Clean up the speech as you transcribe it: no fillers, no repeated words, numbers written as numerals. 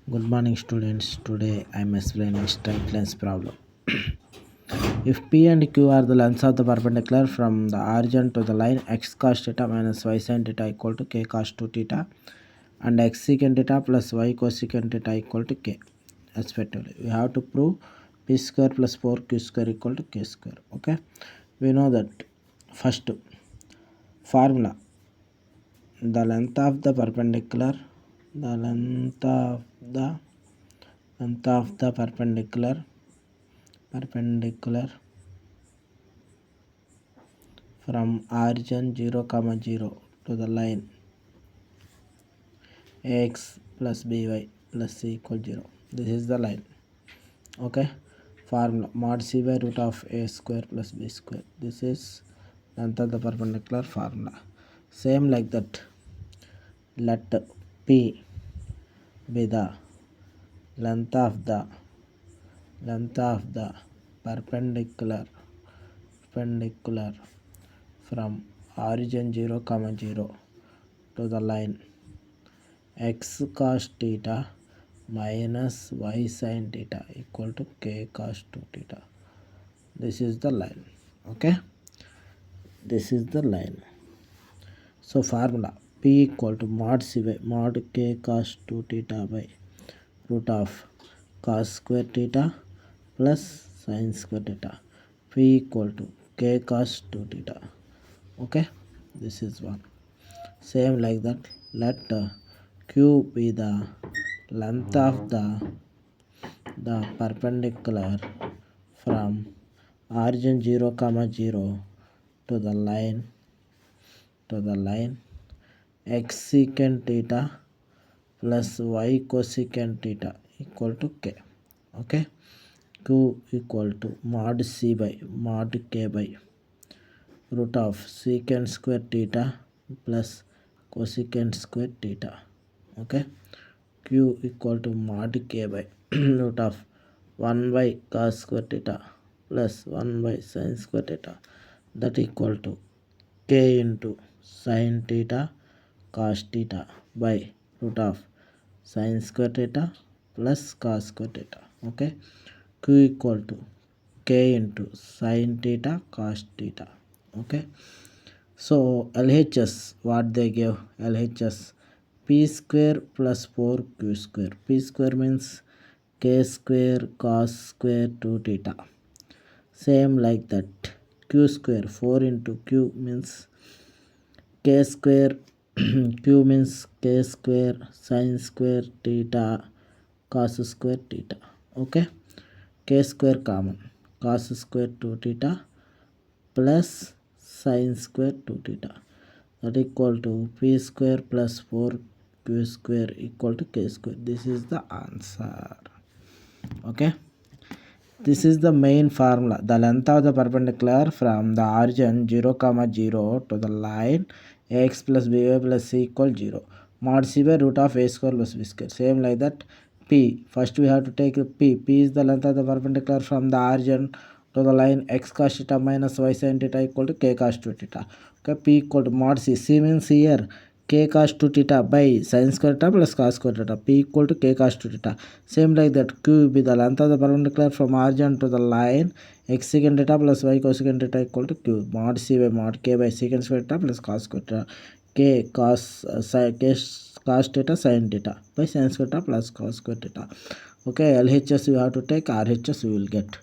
Good morning students. Today I am explaining straight lines problem. If P and Q are the lengths of the perpendicular from the origin to the line x cos theta minus y sin theta equal to k cos 2 theta and x secant theta plus y cosecant theta equal to k respectively. We have to prove p square plus 4q square equal to k square. Okay. We know that first formula, the length of the perpendicular, the length of the perpendicular from origin 0 comma 0 to the line ax plus by plus c equal 0. This is the line. Okay. Formula mod c by root of a square plus b square. This is length of the perpendicular formula. Same like that, let p be the length of the perpendicular from origin 0 comma 0 to the line x cos theta minus y sin theta equal to k cos 2 theta. This is the line. Okay. This is the line. So formula p equal to mod c by mod k cos 2 theta by root of cos square theta plus sin square theta. P equal to k cos 2 theta. Okay. This is one. Same like that, let q be the length of the perpendicular from origin 0 comma 0 to the line x secant theta plus y cosecant theta equal to k. Okay. Q equal to mod c by mod k by root of secant square theta plus cosecant square theta. Okay. Q equal to mod k by root of 1 by cos square theta plus 1 by sin square theta, that equal to k into sin theta cos theta by root of sin square theta plus cos square theta. Okay. Q equal to k into sin theta cos theta. Okay. So LHS, what they give, LHS p square plus 4q square. P square means k square cos square 2 theta. Same like that, q square 4 into q means k square q means k square sin square theta cos square theta. Okay. K square common, cos square 2 theta plus sin square 2 theta, that equal to p square plus 4q square equal to k square. This is the answer. Okay. This is the main formula, the length of the perpendicular from the origin 0 comma 0 to the line x plus by plus c equal 0. Mod c by root of a square plus b square. Same like that, p, first we have to take p is the length of the perpendicular from the origin to the line x cos theta minus y sin theta equal to k cos 2 theta. Okay. P equal to mod c. C means here k cos 2 theta by sin square theta plus cos square theta. P equal to k cos 2 theta. Same like that, q will be the length of the perpendicular from origin to the line x secant theta plus y cosecant theta equal to q. Mod c by mod k by secant square theta plus cos square theta. K cos theta sin theta by sin square theta plus cos square theta. Okay. LHS you have to take, RHS you will get.